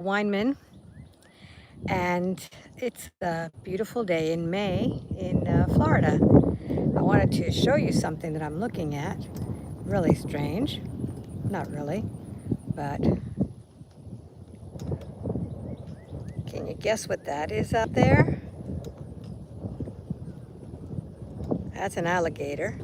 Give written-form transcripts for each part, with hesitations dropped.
Weinman, and it's a beautiful day in May in Florida. I wanted to show you something that I'm looking at. Really strange. Not really, but can you guess what that is out there? That's an alligator.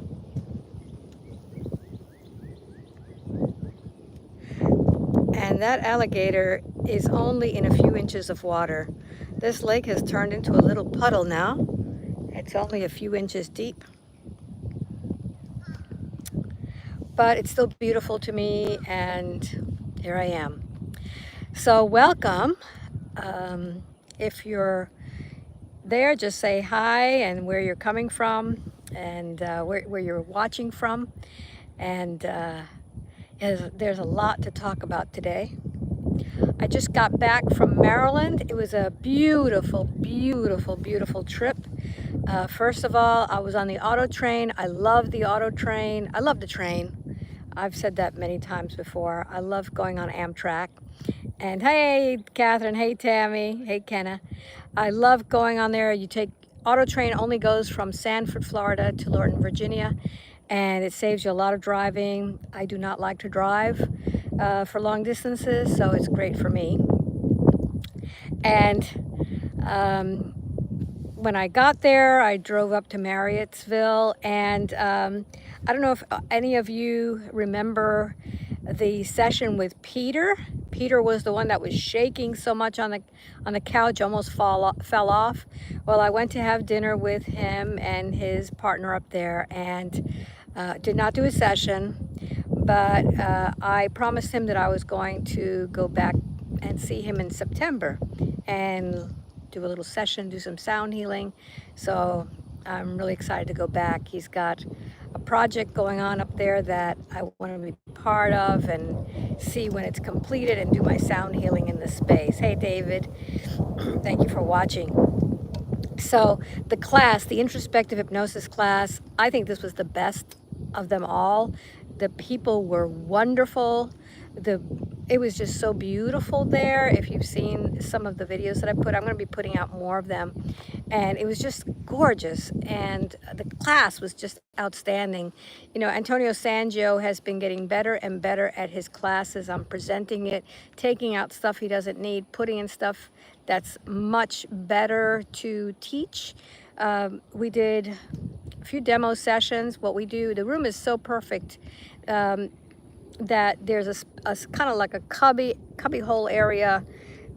And that alligator is only in a few inches of water. This lake has turned into a little puddle now. It's only a few inches deep, but it's still beautiful to me, and here I am. So welcome. If you're there, just say hi and where you're coming from, and where you're watching from. And there's a lot to talk about today. I just got back from Maryland. It was a beautiful, beautiful, beautiful trip. First of all, I was on the auto train. I love the auto train. I love the train. I've said that many times before. I love going on Amtrak. And hey, Catherine, hey, Tammy, hey, Kenna. I love going on there. You take auto train, only goes from Sanford, Florida to Lorton, Virginia, and it saves you a lot of driving. I do not like to drive for long distances, so it's great for me. And when I got there, I drove up to Marriottsville, and I don't know if any of you remember the session with Peter. Peter was the one that was shaking so much on the couch, almost fell off. Well, I went to have dinner with him and his partner up there, and did not do a session, but I promised him that I was going to go back and see him in September and do a little session, do some sound healing. So I'm really excited to go back. He's got a project going on up there that I want to be part of and see when it's completed and do my sound healing in this space. Hey, David, thank you for watching. So the class, the introspective hypnosis class, I think this was the best of them all. The people were wonderful. It was just so beautiful there. If you've seen some of the videos that I put, I'm going to be putting out more of them. And it was just gorgeous. And the class was just outstanding. You know, Antonio Sangio has been getting better and better at his classes. I'm presenting it, taking out stuff he doesn't need, putting in stuff that's much better to teach. We did a few demo sessions. What we do, the room is so perfect that there's a kind of like a cubby hole area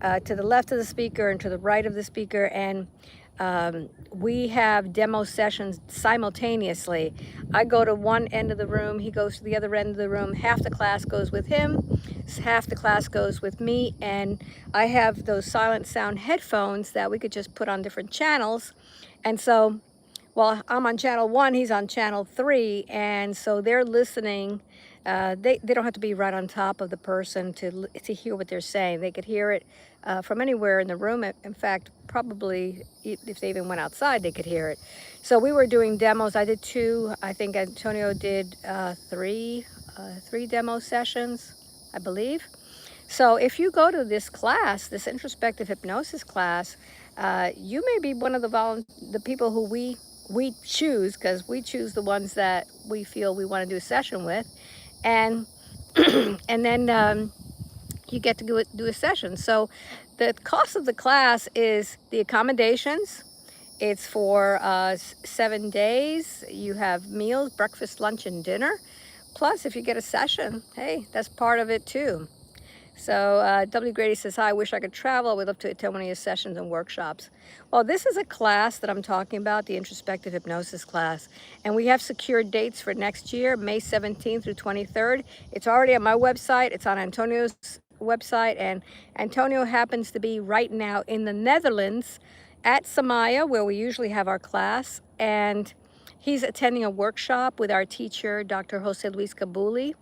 to the left of the speaker and to the right of the speaker, and we have demo sessions simultaneously. I go to one end of the room, he goes to the other end of the room. Half the class goes with him, half the class goes with me, and I have those silent sound headphones that we could just put on different channels. And so while I'm on channel 1, he's on channel 3, and so they're listening. They don't have to be right on top of the person to hear what they're saying. They could hear it from anywhere in the room. In fact, probably if they even went outside, they could hear it. So we were doing demos. I did 2. I think Antonio did 3 demo sessions, I believe. So if you go to this class, this introspective hypnosis class, you may be one of the people who we choose, because we choose the ones that we feel we want to do a session with, and and then you get to do a session. So the cost of the class is the accommodations. It's for 7 days. You have meals, breakfast, lunch, and dinner. Plus, if you get a session, hey, that's part of it too. So W. Grady says, hi, I wish I could travel. I would love to attend one of your sessions and workshops. Well, this is a class that I'm talking about, the introspective hypnosis class. And we have secured dates for next year, May 17th through 23rd. It's already on my website. It's on Antonio's website. And Antonio happens to be right now in the Netherlands at Samaya, where we usually have our class. And he's attending a workshop with our teacher, Dr. Jose Luis Kabuli.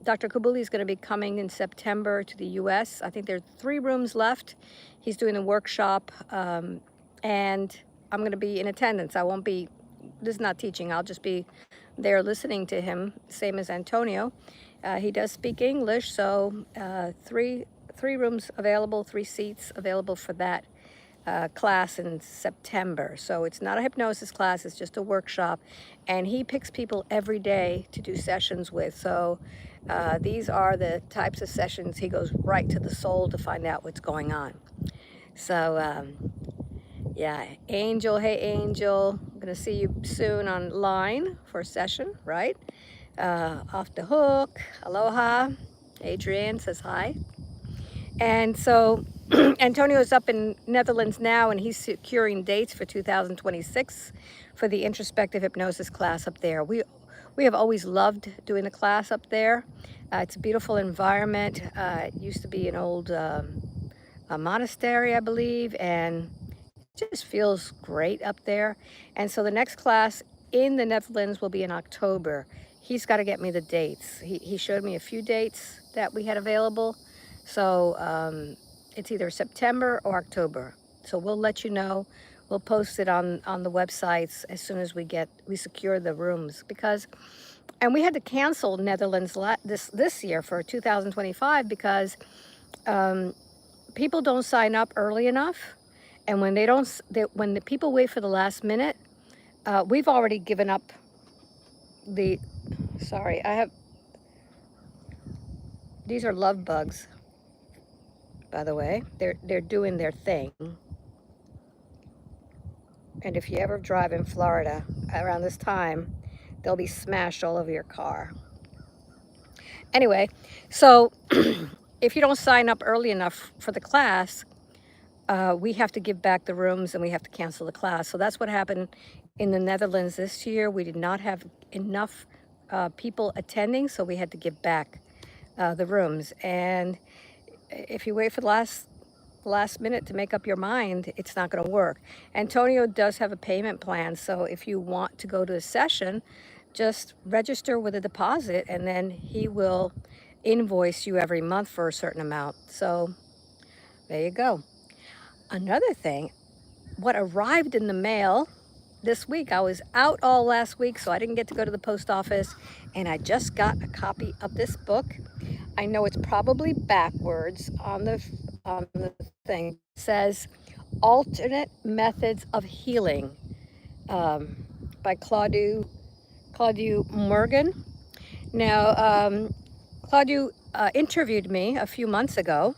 Dr. Kabuli is going to be coming in September to the U.S. I think there are 3 rooms left. He's doing a workshop, and I'm going to be in attendance. I won't be, this is not teaching, I'll just be there listening to him, same as Antonio. He does speak English, so 3 3 rooms available, 3 seats available for that class in September. So it's not a hypnosis class, it's just a workshop. And he picks people every day to do sessions with. So these are the types of sessions he goes right to the soul to find out what's going on. So yeah, Angel, hey Angel, I'm gonna see you soon online for a session, right? Off the hook, aloha. Adrienne says hi. And so Antonio's up in Netherlands now, and he's securing dates for 2026 for the introspective hypnosis class up there. We have always loved doing the class up there. It's a beautiful environment. It used to be an old a monastery, I believe, and it just feels great up there. And so the next class in the Netherlands will be in October. He's got to get me the dates. He showed me a few dates that we had available. So it's either September or October. So we'll let you know. We'll post it on the websites as soon as we secure the rooms, and we had to cancel Netherlands this year for 2025 because people don't sign up early enough, and when when the people wait for the last minute, we've already given up the. Sorry, these are love bugs. By the way, they're doing their thing. And if you ever drive in Florida around this time, they'll be smashed all over your car. Anyway, so if you don't sign up early enough for the class, we have to give back the rooms and we have to cancel the class. So that's what happened in the Netherlands this year. We did not have enough people attending, so we had to give back the rooms. And if you wait for the last minute to make up your mind, it's not going to work. Antonio does have a payment plan, so if you want to go to a session, just register with a deposit, and then he will invoice you every month for a certain amount. So there you go. Another thing, what arrived in the mail this week, I was out all last week, so I didn't get to go to the post office, and I just got a copy of this book. I know it's probably backwards on the thing. It says Alternate Methods of Healing by Claudio Morgan. Now, Claudio interviewed me a few months ago.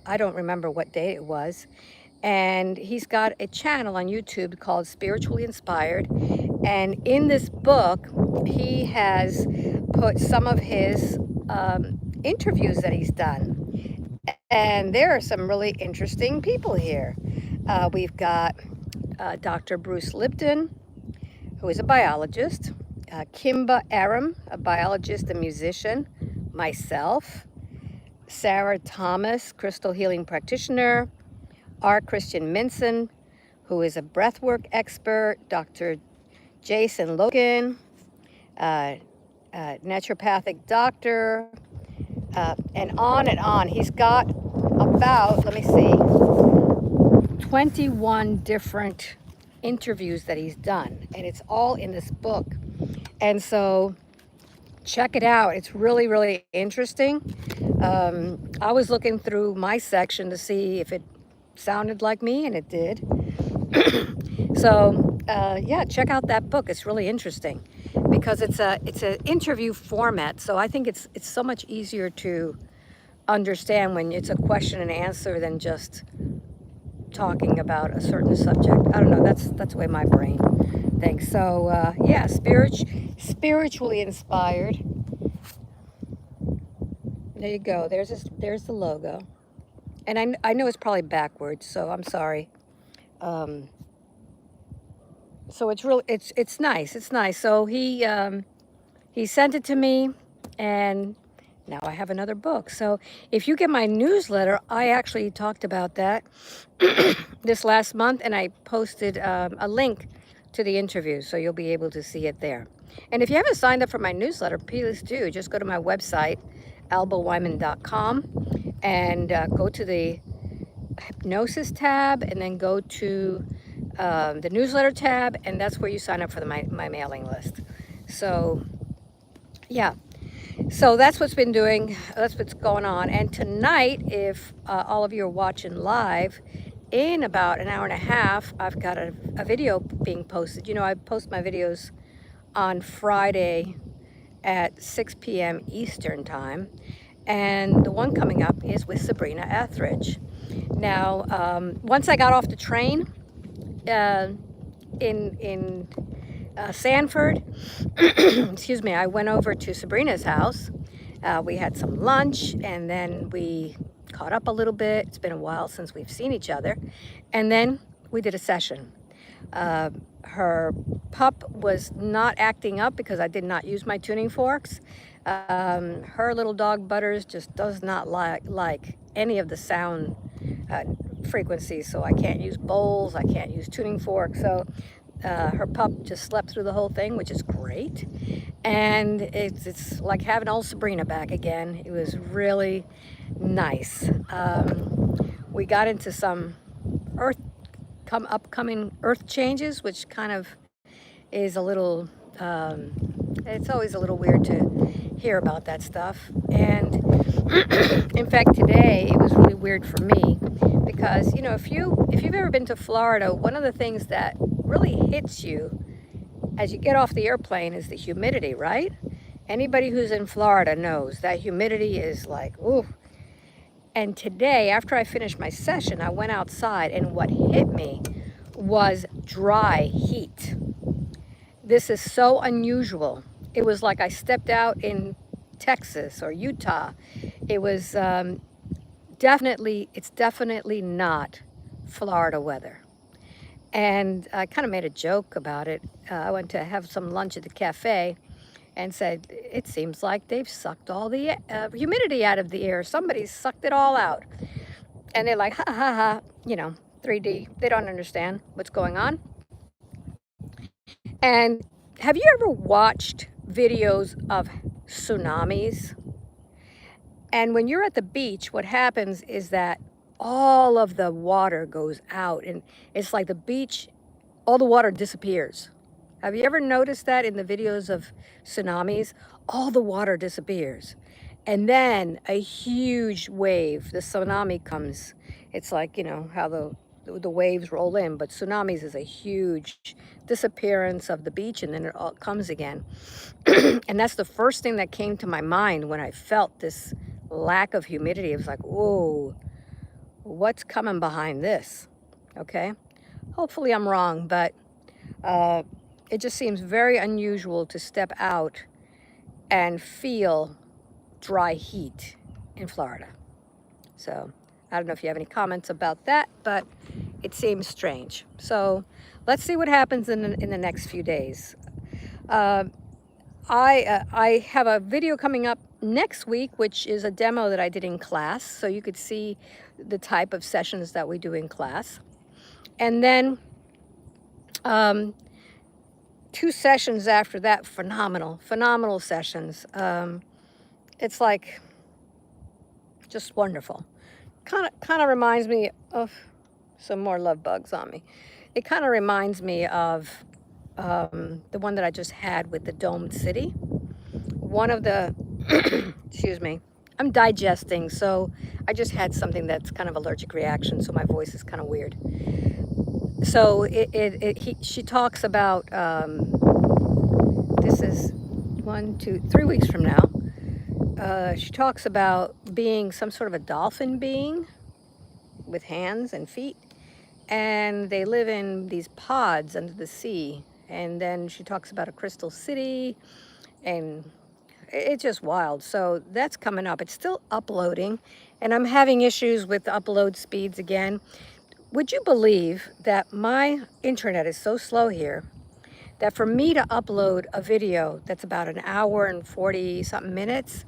I don't remember what day it was. And he's got a channel on YouTube called Spiritually Inspired. And in this book, he has put some of his interviews that he's done. And there are some really interesting people here. We've got Dr. Bruce Lipton, who is a biologist, Kimba Aram, a biologist and musician, myself, Sarah Thomas, crystal healing practitioner, R. Christian Minson, who is a breathwork expert, Dr. Jason Logan, naturopathic doctor, and on and on. He's got about, let me see, 21 different interviews that he's done, and it's all in this book. And so check it out. It's really, really interesting. I was looking through my section to see if it sounded like me, and it did. So yeah, check out that book. It's really interesting because it's an interview format. So I think it's so much easier to understand when it's a question and answer than just talking about a certain subject. I don't know. That's the way my brain thinks. So yeah, spiritually inspired. There you go. There's the logo. And I know it's probably backwards, so I'm sorry. So it's nice. It's nice. So he sent it to me, and now I have another book. So if you get my newsletter, I actually talked about that this last month, and I posted a link to the interview, so you'll be able to see it there. And if you haven't signed up for my newsletter, please do. Just go to my website, albaweinman.com, and go to the Hypnosis tab, and then go to the newsletter tab, and that's where you sign up for my mailing list. So yeah, So that's what's been doing, that's what's going on. And tonight, if all of you are watching live, in about an hour and a half, I've got a video being posted. You know, I post my videos on Friday at 6 p.m. Eastern time. And the one coming up is with Sabrina Etheridge. Now, once I got off the train in Sanford, excuse me, I went over to Sabrina's house. We had some lunch, and then we caught up a little bit. It's been a while since we've seen each other. And then we did a session. Her pup was not acting up because I did not use my tuning forks. Her little dog Butters just does not like any of the sound frequencies, so I can't use bowls, I can't use tuning forks. So her pup just slept through the whole thing, which is great. And it's like having old Sabrina back again. It was really nice. We got into some upcoming earth changes, which kind of is a little, it's always a little weird to hear about that stuff. And in fact, today it was really weird for me because, you know, if you've ever been to Florida, one of the things that really hits you as you get off the airplane is the humidity, right? Anybody who's in Florida knows that humidity is like, ooh. And today, after I finished my session, I went outside, and what hit me was dry heat. This is so unusual. It was like I stepped out in Texas or Utah. It was it's definitely not Florida weather. And I kind of made a joke about it. I went to have some lunch at the cafe and said, it seems like they've sucked all the humidity out of the air. Somebody's sucked it all out. And they're like, ha, ha, ha, you know, 3D. They don't understand what's going on. And have you ever watched videos of tsunamis? And when you're at the beach, what happens is that all of the water goes out, and it's like the beach, all the water disappears. Have you ever noticed that in the videos of tsunamis? All the water disappears. And then a huge wave, the tsunami comes. It's like, you know, how the waves roll in, but tsunamis is a huge disappearance of the beach, and then it all comes again. And that's the first thing that came to my mind when I felt this lack of humidity. It was like, whoa, what's coming behind this? Okay, hopefully I'm wrong, but it just seems very unusual to step out and feel dry heat in Florida. So I don't know if you have any comments about that, but it seems strange. So let's see what happens in the next few days. I have a video coming up next week, which is a demo that I did in class, so you could see the type of sessions that we do in class. And then 2 sessions after that, phenomenal sessions. It's like just wonderful. Kind of reminds me of some more love bugs on me. It kind of reminds me of the one that I just had with the domed city. One of the, excuse me, I'm digesting, so I just had something that's kind of allergic reaction, so my voice is kind of weird. So she talks about, this is 3 weeks from now. She talks about being some sort of a dolphin being with hands and feet, and they live in these pods under the sea. And then she talks about a crystal city, and it's just wild. So that's coming up. It's still uploading, and I'm having issues with the upload speeds again. Would you believe that my internet is so slow here that for me to upload a video that's about an hour and 40 something minutes,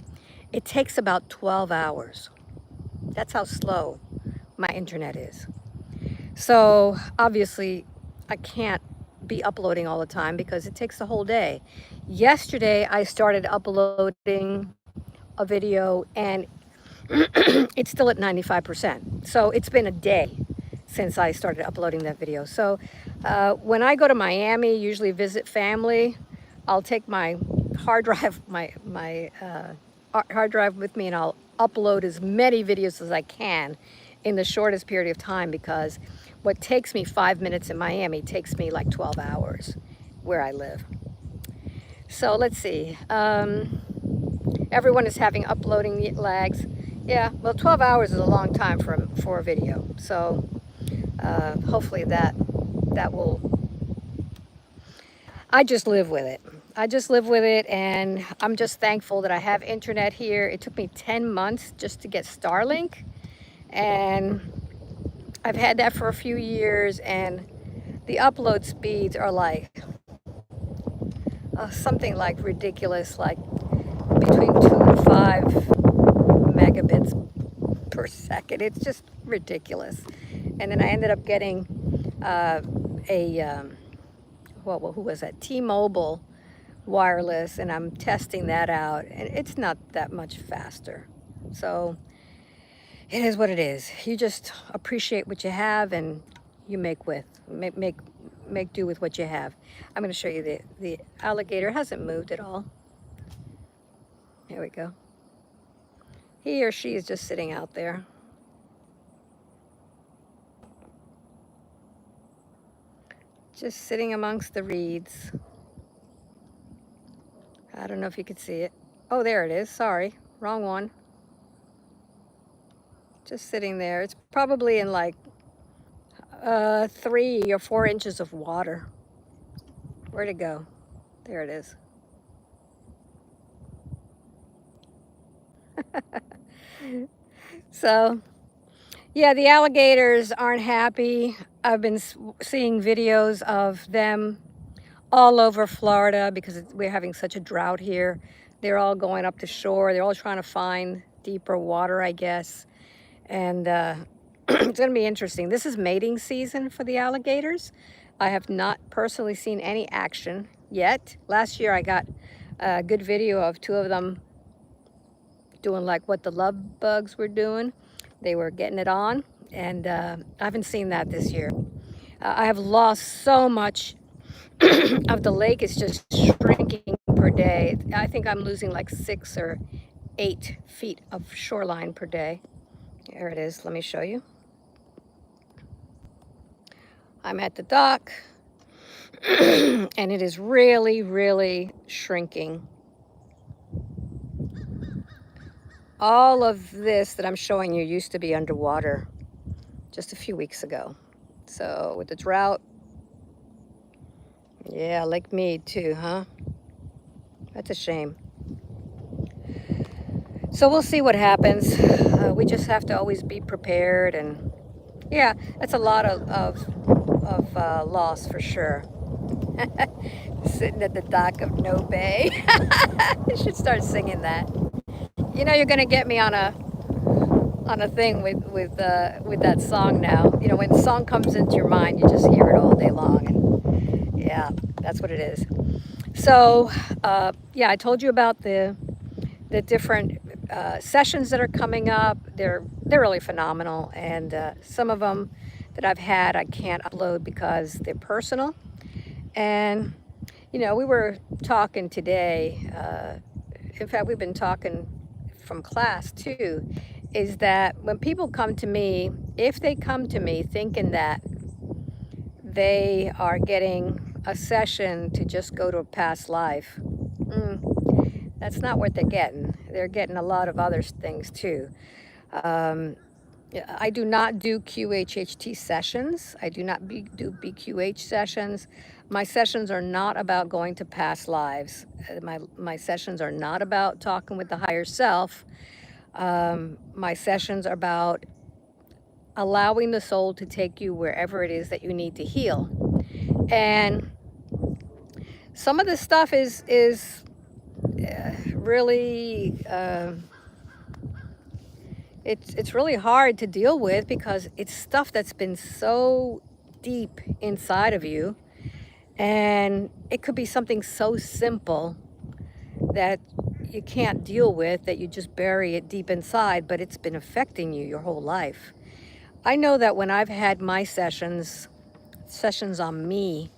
it takes about 12 hours. That's how slow my internet is. So obviously I can't be uploading all the time because it takes the whole day. Yesterday I started uploading a video, and it's still at 95%. So it's been a day since I started uploading that video. So when I go to Miami, usually visit family, I'll take my hard drive, hard drive with me, and I'll upload as many videos as I can in the shortest period of time, because what takes me 5 minutes in Miami takes me like 12 hours where I live. So let's see. Everyone is having uploading lags. Yeah, well, 12 hours is a long time for a video. So hopefully that will. I just live with it. I just live with it, and I'm just thankful that I have internet here. It took me 10 months just to get Starlink, and I've had that for a few years, and the upload speeds are like something like ridiculous, like between 2 and 5 megabits per second. It's just ridiculous. And then I ended up getting who was that? T-Mobile wireless, and I'm testing that out, and it's not that much faster. So it is what it is. You just appreciate what you have, and you make do with what you have. I'm going to show you the alligator. Hasn't moved at all. Here we go. He or she is just sitting out there. Just sitting amongst the reeds. I don't know if you could see it. Oh, there it is. Sorry, wrong one. Just sitting there. It's probably in like 3 or 4 inches of water. Where'd it go? There it is. So, yeah, the alligators aren't happy. I've been seeing videos of them all over Florida because we're having such a drought here. They're all going up to shore. They're all trying to find deeper water, I guess. And it's going to be interesting. This is mating season for the alligators. I have not personally seen any action yet. Last year I got a good video of 2 of them doing like what the love bugs were doing. They were getting it on, and I haven't seen that this year. I have lost so much of the lake. Is just shrinking per day. I think I'm losing like 6 or 8 feet of shoreline per day. There it is. Let me show you. I'm at the dock, and it is really, really shrinking. All of this that I'm showing you used to be underwater just a few weeks ago. So with the drought, yeah, Lake Mead too, huh? That's a shame. So we'll see what happens. We just have to always be prepared, and yeah, that's a lot of loss for sure. Sitting at the dock of No Bay. I should start singing that. You know, you're gonna get me on a thing with that song now. You know, when the song comes into your mind, you just hear it all day long, and yeah, that's what it is. So yeah, I told you about the different sessions that are coming up. They're really phenomenal, and some of them that I've had I can't upload because they're personal. And you know, we were talking today. In fact, we've been talking from class too, is that when people come to me, if they come to me thinking that they are getting a session to just go to a past life, that's not what they're getting. They're getting a lot of other things too. I do not do QHHT sessions. I do not do BQH sessions. My sessions are not about going to past lives. My sessions are not about talking with the higher self. My sessions are about allowing the soul to take you wherever it is that you need to heal. And some of this stuff is really it's really hard to deal with, because it's stuff that's been so deep inside of you, and it could be something so simple that you can't deal with, that you just bury it deep inside, but it's been affecting you your whole life. I know that when I've had my sessions on me,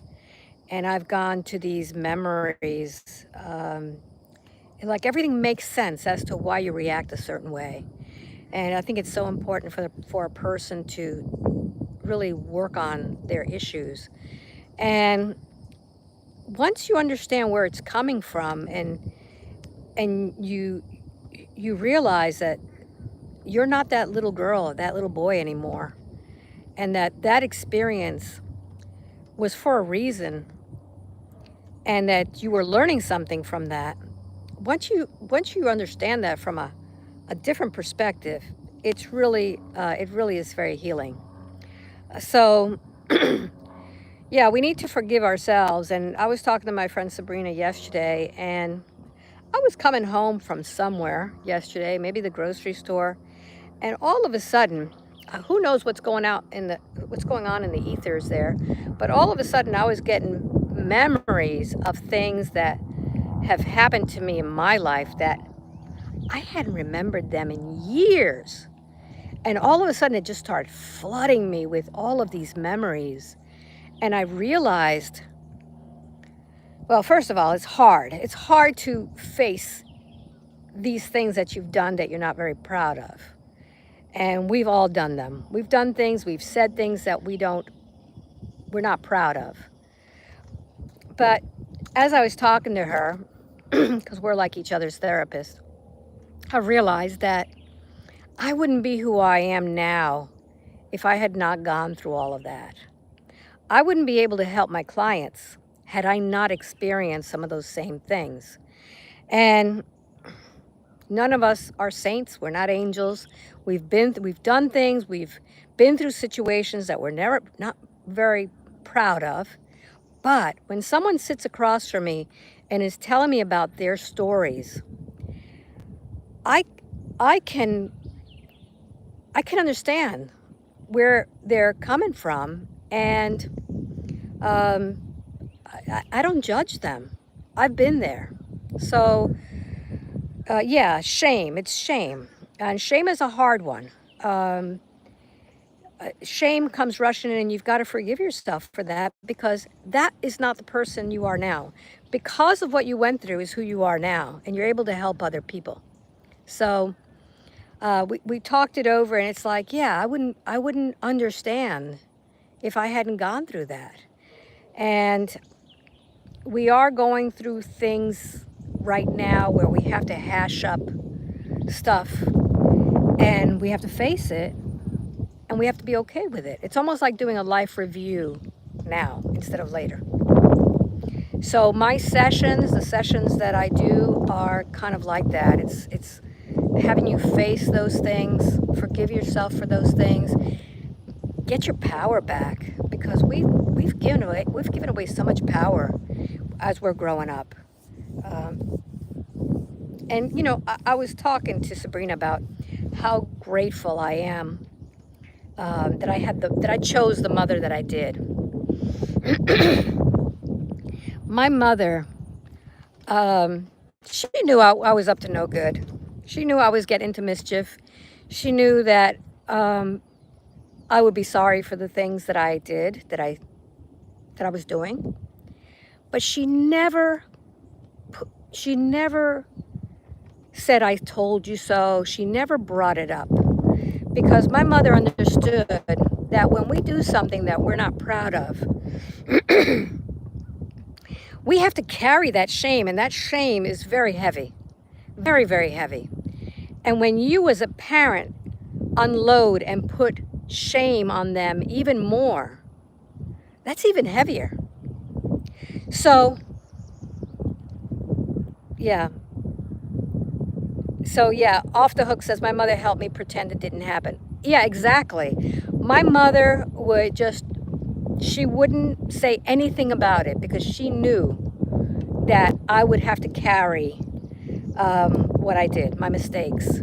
and I've gone to these memories, like everything makes sense as to why you react a certain way. And I think it's so important for a person to really work on their issues. And once you understand where it's coming from, and you realize that you're not that little girl, that little boy anymore, and that experience was for a reason, and that you were learning something from that. Once you understand that from a different perspective, it really is very healing. So yeah, we need to forgive ourselves. And I was talking to my friend Sabrina yesterday, and I was coming home from somewhere yesterday, maybe the grocery store, and all of a sudden, who knows what's going on in the ethers there, but all of a sudden I was getting memories of things that have happened to me in my life that I hadn't remembered them in years. And all of a sudden it just started flooding me with all of these memories. And I realized, well, first of all, it's hard. It's hard to face these things that you've done that you're not very proud of. And we've all done them. We've done things, we've said things that we're not proud of. But as I was talking to her, because we're like each other's therapists, I realized that I wouldn't be who I am now if I had not gone through all of that. I wouldn't be able to help my clients had I not experienced some of those same things. And none of us are saints. We're not angels. We've done things. We've been through situations that we're not very proud of. But when someone sits across from me and is telling me about their stories, I can understand where they're coming from, and I don't judge them. I've been there. So yeah, shame. It's shame. And shame is a hard one. Shame comes rushing in, and you've got to forgive yourself for that, because that is not the person you are now. Because of what you went through is who you are now, and you're able to help other people. So we talked it over, and it's like, yeah, I wouldn't understand if I hadn't gone through that. And we are going through things right now where we have to hash up stuff, and we have to face it, and we have to be okay with it. It's almost like doing a life review now instead of later. So my sessions, the sessions that I do, are kind of like that. It's having you face those things, forgive yourself for those things, get your power back, because we've given away so much power as we're growing up. And you know, I was talking to Sabrina about how grateful I am that I chose the mother that I did. My mother, she knew I was up to no good. She knew I was getting into mischief. She knew that I would be sorry for the things that I did, that I was doing. But she never said, "I told you so." She never brought it up, because my mother understood that when we do something that we're not proud of, we have to carry that shame, and that shame is very heavy, very, very heavy. And when you as a parent unload and put shame on them even more, that's even heavier. So yeah. So yeah, Off the Hook says, my mother helped me pretend it didn't happen. Yeah, exactly. My mother she wouldn't say anything about it, because she knew that I would have to carry what I did, my mistakes.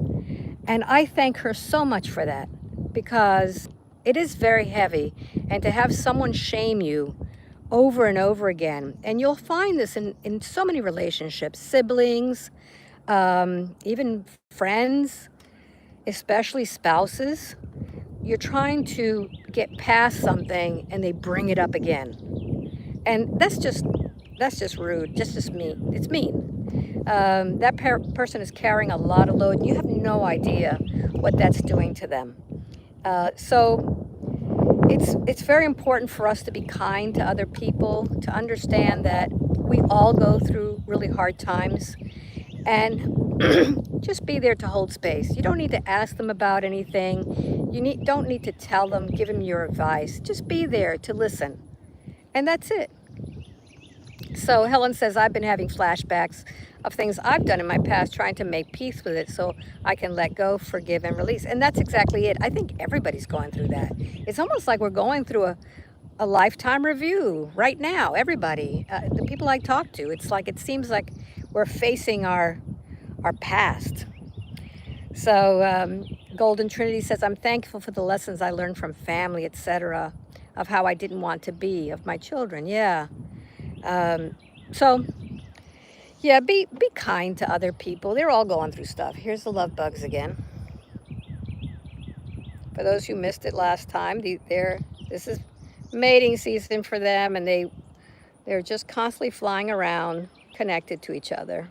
And I thank her so much for that, because it is very heavy. And to have someone shame you over and over again, and you'll find this in so many relationships, siblings, even friends, especially spouses. You're trying to get past something and they bring it up again. And that's just rude, just mean. It's mean. that person is carrying a lot of load. You have no idea what that's doing to them. So it's very important for us to be kind to other people, to understand that we all go through really hard times, and just be there to hold space. You don't need to ask them about anything. Don't need to tell them, give them your advice. Just be there to listen, and that's it. So Helen says, I've been having flashbacks of things I've done in my past, trying to make peace with it so I can let go, forgive, and release. And that's exactly it. I think everybody's going through that. It's almost like we're going through a lifetime review right now. Everybody, the people I talk to, it's like, it seems like we're facing our past. So Golden Trinity says, I'm thankful for the lessons I learned from family, etc., of how I didn't want to be, of my children. Yeah. So yeah, be kind to other people. They're all going through stuff. Here's the love bugs again. For those who missed it last time, this is mating season for them, and they're just constantly flying around, connected to each other.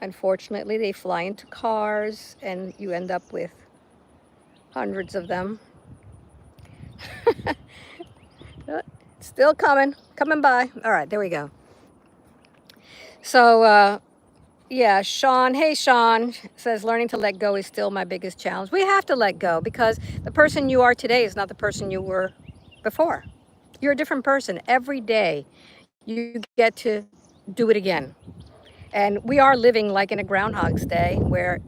Unfortunately, they fly into cars, and you end up with hundreds of them. Still coming by. All right, there we go. So, yeah, Sean, hey Sean, says learning to let go is still my biggest challenge. We have to let go, because the person you are today is not the person you were before. You're a different person. Every day you get to do it again. And we are living like in a Groundhog's Day, where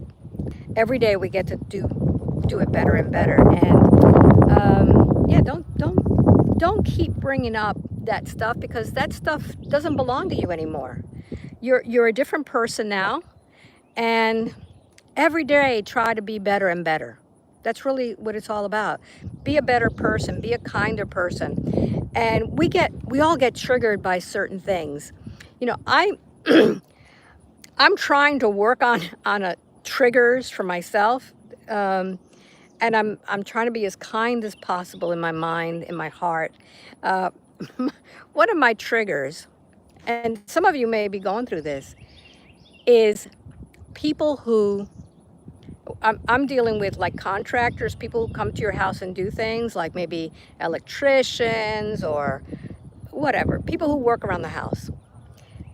every day we get to do it better and better. And yeah, don't keep bringing up that stuff, because that stuff doesn't belong to you anymore. You're a different person now, and every day try to be better and better. That's really what it's all about. Be a better person, be a kinder person. And we all get triggered by certain things. You know, I'm trying to work on triggers for myself, and I'm trying to be as kind as possible in my mind, in my heart. One of my triggers, and some of you may be going through this, is people who, I'm dealing with, like contractors, people who come to your house and do things, like maybe electricians or whatever, people who work around the house.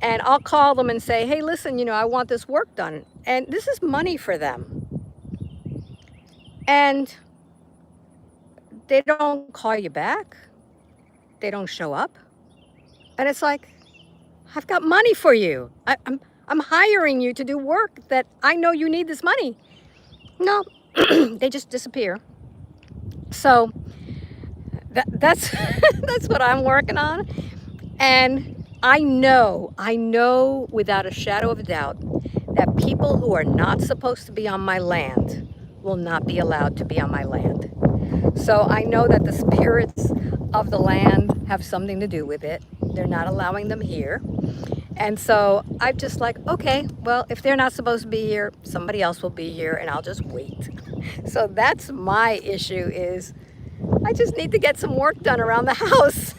And I'll call them and say, hey, listen, you know, I want this work done. And this is money for them. And they don't call you back. They don't show up. And it's like, I've got money for you. I'm hiring you to do work that I know you need this money. No, they just disappear. So that's that's what I'm working on. And I know without a shadow of a doubt that people who are not supposed to be on my land will not be allowed to be on my land. So I know that the spirits of the land have something to do with it. They're not allowing them here. And so I'm just like, okay, well, if they're not supposed to be here, somebody else will be here, and I'll just wait. So that's my issue, is I just need to get some work done around the house.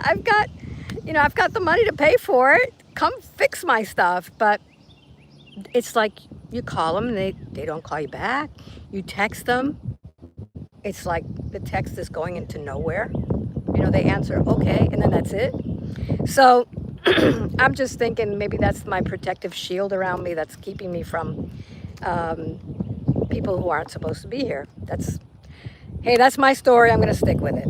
I've got the money to pay for it. Come fix my stuff. But it's like, you call them and they don't call you back. You text them. It's like the text is going into nowhere. You know, they answer, okay, and then that's it. So I'm just thinking maybe that's my protective shield around me that's keeping me from people who aren't supposed to be here. Hey, that's my story. I'm going to stick with it.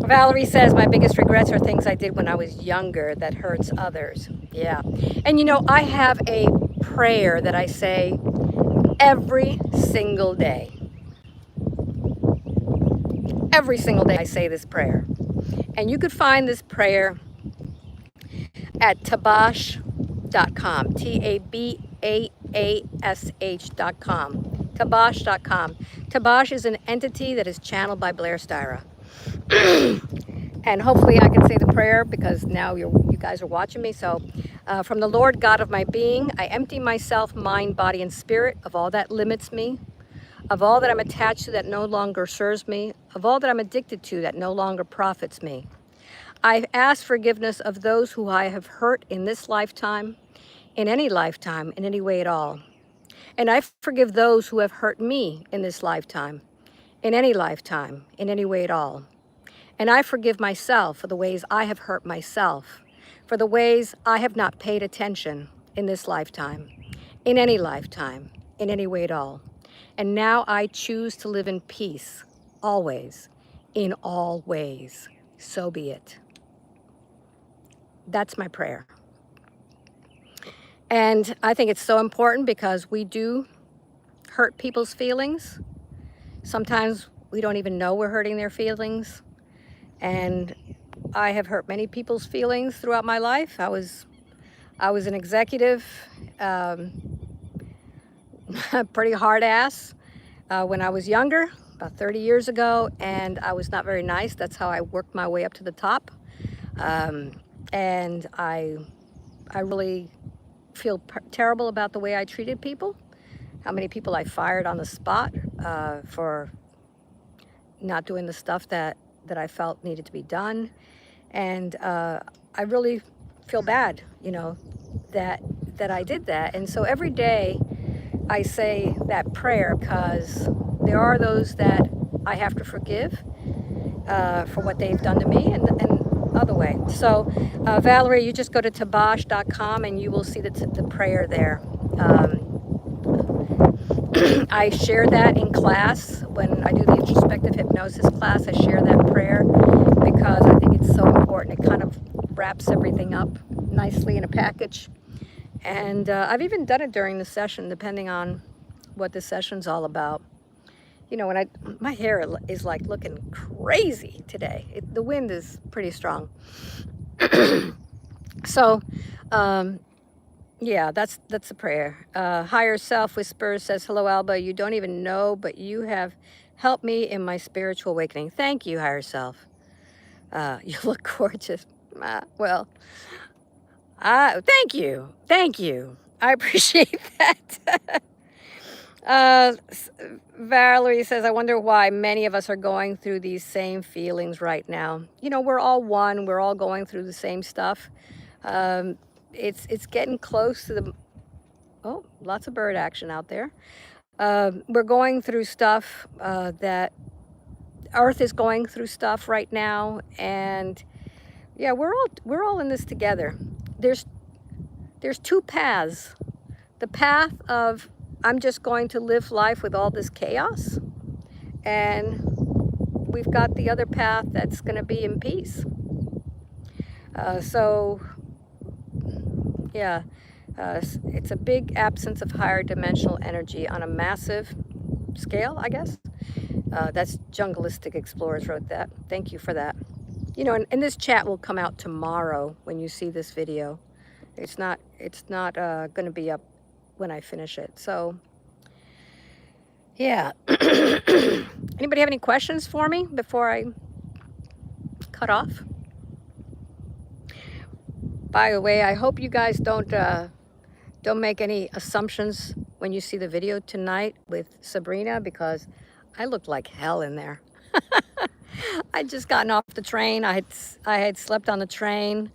Valerie says, my biggest regrets are things I did when I was younger that hurts others. Yeah. And you know, I have a prayer that I say every single day. Every single day I say this prayer. And you could find this prayer at tabash.com, TABAASH.com, tabash.com. Tabash is an entity that is channeled by Blair Styra. And hopefully I can say the prayer, because now you guys are watching me. So from the Lord God of my being, I empty myself, mind, body, and spirit of all that limits me, of all that I'm attached to that no longer serves me, of all that I'm addicted to that no longer profits me. I ask forgiveness of those who I have hurt in this lifetime, in any way at all. And I forgive those who have hurt me in this lifetime, in any way at all. And I forgive myself for the ways I have hurt myself, for the ways I have not paid attention in this lifetime, in any way at all. And now I choose to live in peace, always, in all ways. So be it. That's my prayer. And I think it's so important because we do hurt people's feelings. Sometimes we don't even know we're hurting their feelings. And I have hurt many people's feelings throughout my life. I was an executive, pretty hard ass when I was younger, about 30 years ago, and I was not very nice. That's how I worked my way up to the top. And I really feel terrible about the way I treated people, how many people I fired on the spot for not doing the stuff that I felt needed to be done. And I really feel bad, you know, that I did that. And so every day I say that prayer because there are those that I have to forgive for what they've done to me and other way. So Valerie, you just go to tabash.com and you will see the prayer there. I share that in class. When I do the introspective hypnosis class, I share that prayer because I think it's so important. It kind of wraps everything up nicely in a package. And I've even done it during the session, depending on what the session's all about. You know, when my hair is like looking crazy today. The wind is pretty strong. So, yeah, that's a prayer. Higher Self Whispers says, hello, Alba. You don't even know, but you have helped me in my spiritual awakening. Thank you, Higher Self. You look gorgeous. Well, thank you. Thank you. I appreciate that. Valerie says, I wonder why many of us are going through these same feelings right now. You know, we're all one. We're all going through the same stuff. It's getting close to the... Oh, lots of bird action out there. We're going through stuff that Earth is going through stuff right now. And yeah, we're all in this together. There's two paths. The path of I'm just going to live life with all this chaos, and we've got the other path that's going to be in peace. So yeah, it's a big absence of higher dimensional energy on a massive scale, I guess. That's Jungleistic Explorers wrote that. Thank you for that. You know, and this chat will come out tomorrow when you see this video. It's not going to be up when I finish it. So, yeah. Anybody have any questions for me before I cut off? By the way, I hope you guys don't make any assumptions when you see the video tonight with Sabrina, because I looked like hell in there. I'd just gotten off the train. I had slept on the train.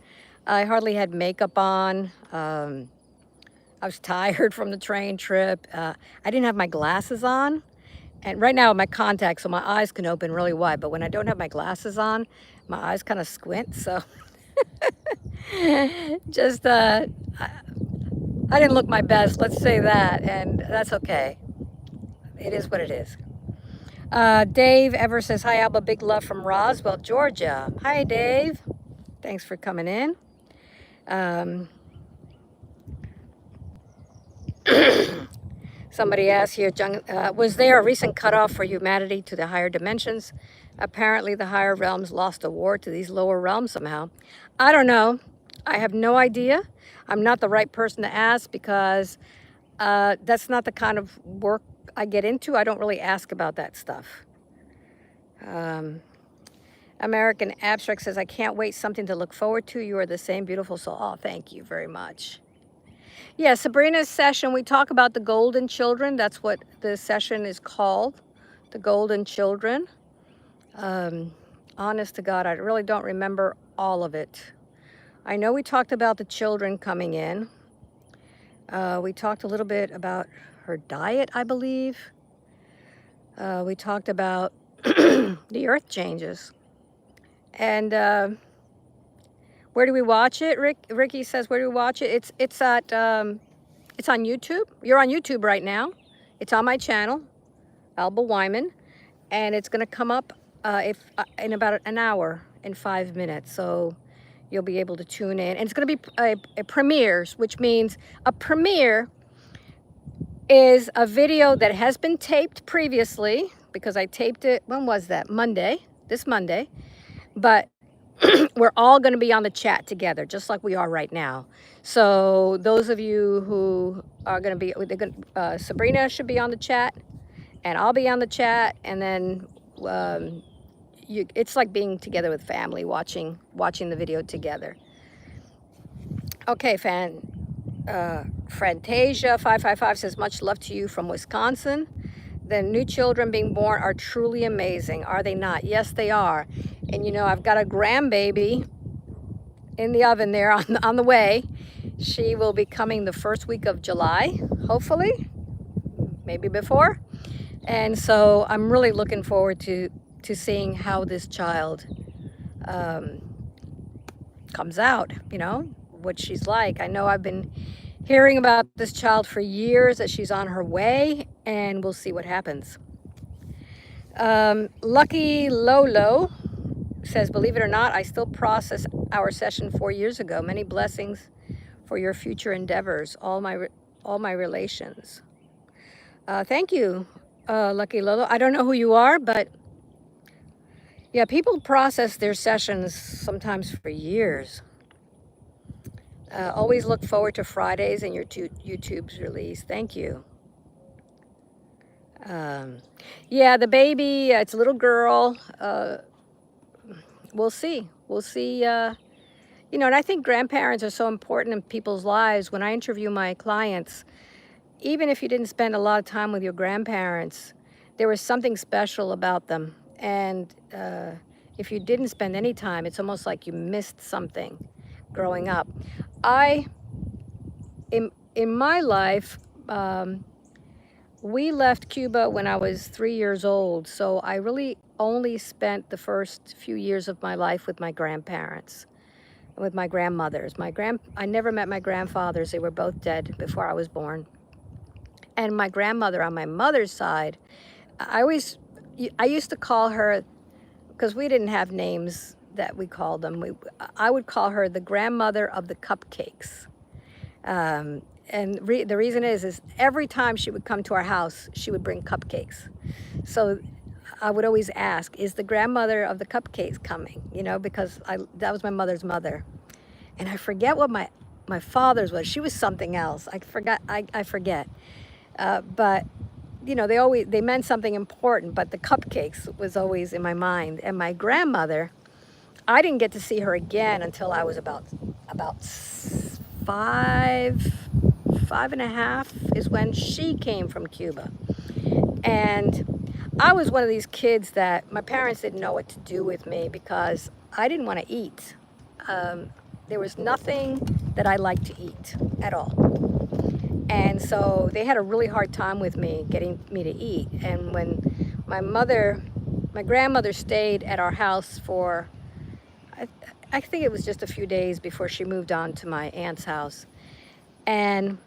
I hardly had makeup on. I was tired from the train trip. I didn't have my glasses on. And right now my contacts, so my eyes can open really wide. But when I don't have my glasses on, my eyes kind of squint. So just, I didn't look my best, let's say that. And that's okay. It is what it is. Dave Ever says, hi, Alba, big love from Roswell, Georgia. Hi, Dave. Thanks for coming in. Somebody asked here, was there a recent cutoff for humanity to the higher dimensions? Apparently the higher realms lost a war to these lower realms somehow. I don't know. I have no idea. I'm not the right person to ask because that's not the kind of work I get into. I don't really ask about that stuff. American Abstract says, I can't wait, something to look forward to. You are the same beautiful soul. Oh, thank you very much. Yeah, Sabrina's session, we talk about the golden children. That's what the session is called, the golden children. Honest to God, I really don't remember all of it. I know we talked about the children coming in. We talked a little bit about her diet, I believe. We talked about the earth changes. And where do we watch it? Ricky says, where do we watch it? It's on YouTube. You're on YouTube right now. It's on my channel, Alba Weinman, and it's going to come up in about an hour and 5 minutes. So you'll be able to tune in. And it's going to be a premieres, which means a premiere is a video that has been taped previously, because I taped it, when was that? This Monday. But we're all going to be on the chat together, just like we are right now. So those of you who are going to be, Sabrina should be on the chat, and I'll be on the chat, and then it's like being together with family, watching the video together. Okay, Fantasia 555 says, much love to you from Wisconsin. The new children being born are truly amazing, are they not? Yes, they are. And you know, I've got a grandbaby in the oven there on the way. She will be coming the first week of July, hopefully, maybe before. And so I'm really looking forward to seeing how this child comes out, you know, what she's like. I know I've been hearing about this child for years, that she's on her way, and we'll see what happens. Lucky Lolo says, believe it or not, I still process our session 4 years ago. Many blessings for your future endeavors, all my relations. Thank you, Lucky Lolo. I don't know who you are, but yeah, people process their sessions sometimes for years. Always look forward to Fridays and your YouTube's release. Thank you. Yeah, the baby, it's a little girl. We'll see. We'll see. You know, and I think grandparents are so important in people's lives. When I interview my clients, even if you didn't spend a lot of time with your grandparents, there was something special about them. And if you didn't spend any time, it's almost like you missed something growing up. In my life, we left Cuba when I was 3 years old, so I really only spent the first few years of my life with my grandparents, with my grandmothers. I never met my grandfathers. They were both dead before I was born. And my grandmother on my mother's side, I used to call her, because we didn't have names that we called them. I would call her the grandmother of the cupcakes. And the reason is every time she would come to our house, she would bring cupcakes. So I would always ask, is the grandmother of the cupcakes coming? You know, because that was my mother's mother. And I forget what my father's was. She was something else. I forget. But you know, they meant something important, but the cupcakes was always in my mind. And my grandmother, I didn't get to see her again until I was about 5.5 is when she came from Cuba. And I was one of these kids that my parents didn't know what to do with me, because I didn't want to eat. There was nothing that I liked to eat at all. And so they had a really hard time with me, getting me to eat. And when my grandmother stayed at our house for, I think it was just a few days before she moved on to my aunt's house. And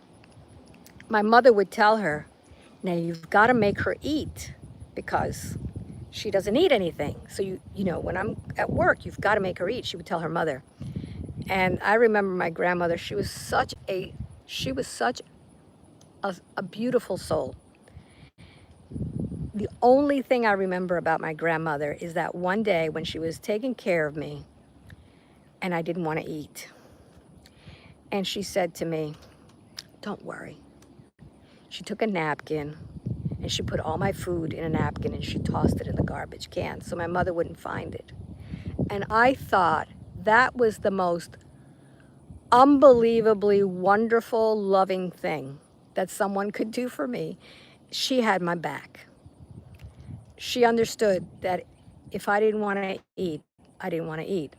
my mother would tell her, now you've got to make her eat, because she doesn't eat anything. So you know, when I'm at work, you've got to make her eat, she would tell her mother. And I remember my grandmother, she was such a beautiful soul. The only thing I remember about my grandmother is that one day when she was taking care of me and I didn't want to eat. And she said to me, don't worry. She took a napkin and she put all my food in a napkin and she tossed it in the garbage can so my mother wouldn't find it. And I thought that was the most unbelievably wonderful, loving thing that someone could do for me. She had my back. She understood that if I didn't want to eat, I didn't want to eat.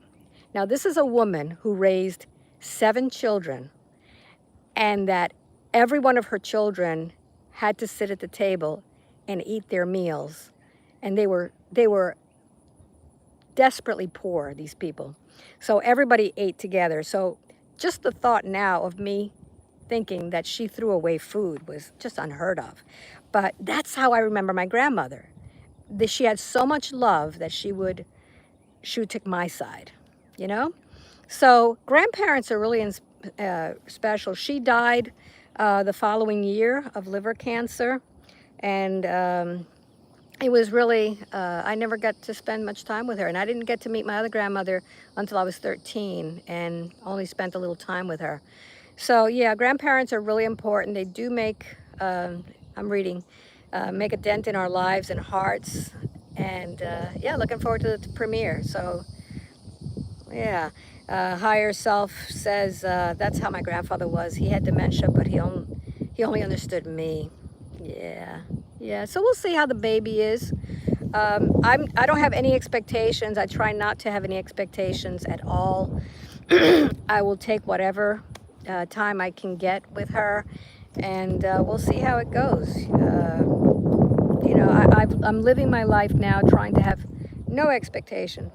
Now, this is a woman who raised 7 children, and that every one of her children had to sit at the table and eat their meals. And they were desperately poor, these people. So everybody ate together. So just the thought now of me thinking that she threw away food was just unheard of. But that's how I remember my grandmother. She had so much love that she would take my side, you know? So grandparents are really special. She died the following year of liver cancer. And it was really, I never got to spend much time with her. And I didn't get to meet my other grandmother until I was 13 and only spent a little time with her. So yeah, grandparents are really important. They do make, I'm reading, make a dent in our lives and hearts. And yeah, looking forward to the premiere. So yeah, Higher Self says that's how my grandfather was. He had dementia, but he only understood me. Yeah, yeah. So we'll see how the baby is. I don't have any expectations. I try not to have any expectations at all. I will take whatever time I can get with her, and we'll see how it goes. You know, I'm living my life now trying to have no expectation.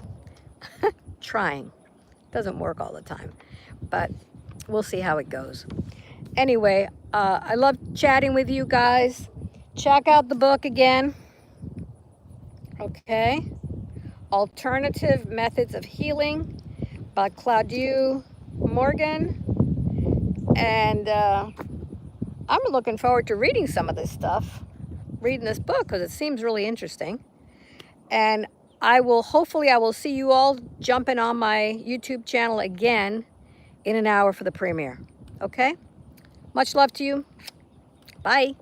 Trying. Doesn't work all the time, but we'll see how it goes. Anyway, I love chatting with you guys. Check out the book again. Okay. Alternative Methods of Healing by Claudia Morgan. And I'm looking forward to reading some of this stuff, reading this book, because it seems really interesting. And hopefully I will see you all jumping on my YouTube channel again in an hour for the premiere. Okay? Much love to you. Bye.